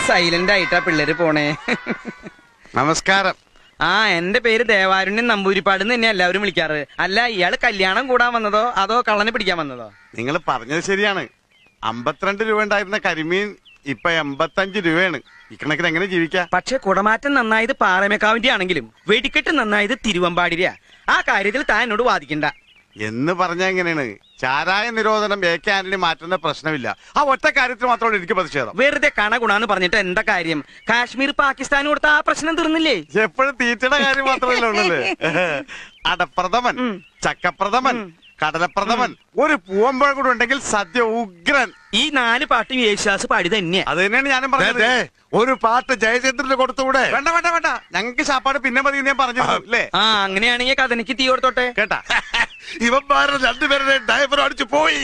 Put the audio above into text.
Silent ആയിട്ടാ പിള്ളേര് പോണേ. നമസ്കാരം. ആ, എന്റെ പേര് ദേവാരുണ്യൻ നമ്പൂരിപ്പാട് തന്നെ എല്ലാവരും വിളിക്കാറ്. അല്ല, ഇയാള് കല്യാണം കൂടാൻ വന്നതോ അതോ കള്ളനെ പിടിക്കാൻ വന്നതോ? നിങ്ങൾ പറഞ്ഞത് ശരിയാണ്. 52 രൂപ ഉണ്ടായിരുന്ന കരിമീൻ ഇപ്പൊ 85 രൂപയാണ്. ഇക്കണക്കിന് എങ്ങനെ ജീവിക്കാം? പക്ഷെ കുടമാറ്റം നന്നായത് പാറമേക്കാവിന്റെ ആണെങ്കിലും വെടിക്കെട്ട് നന്നായത് തിരുവമ്പാടിരിയാ. ആ കാര്യത്തിൽ താൻ എന്നോട് വാദിക്കണ്ട. എന്ന് പറഞ്ഞാൽ എങ്ങനെയാണ്? ചാരായ നിരോധനം AK ആന്റണി മാറ്റുന്ന പ്രശ്നമില്ല. ആ ഒറ്റ കാര്യത്തിൽ മാത്രമേ എനിക്ക് പ്രതിഷേധം. വെറുതെ കണഗുണാന്ന് പറഞ്ഞിട്ട് എന്താ കാര്യം? കാശ്മീർ പാകിസ്ഥാൻ കൊടുത്ത ആ പ്രശ്നം തീർന്നില്ലേ? എപ്പോഴും തീറ്റയുടെ കാര്യം മാത്രമല്ല ഉള്ളല്ലേ. അടപ്രഥമൻ, ചക്കപ്രഥമൻ, കടലപ്രഥമൻ, ഒരു പൂവമ്പഴ കൂടെ ഉണ്ടെങ്കിൽ സദ്യ ഉഗ്രൻ. ഈ 4 പാട്ടും യേശുദാസ് പാടി തന്നെയാ. അത് തന്നെയാണ് ഞാനും പറഞ്ഞത്. ഒരു പാട്ട് ജയചന്ദ്രന് കൊടുത്തുകൂടെ? വേണ്ട വേണ്ട വേണ്ട, ഞങ്ങൾക്ക് ശാപ്പാട് പിന്നെ മതി ഞാൻ പറഞ്ഞു അല്ലേ. ആ, അങ്ങനെയാണെങ്കിൽ കഥനിക്ക് തീ കൊടുത്തോട്ടെ കേട്ടാ. ഇവന്മാരുടെ രണ്ടുപേരുടെ ഡ്രൈവർ അടിച്ചു പോയി.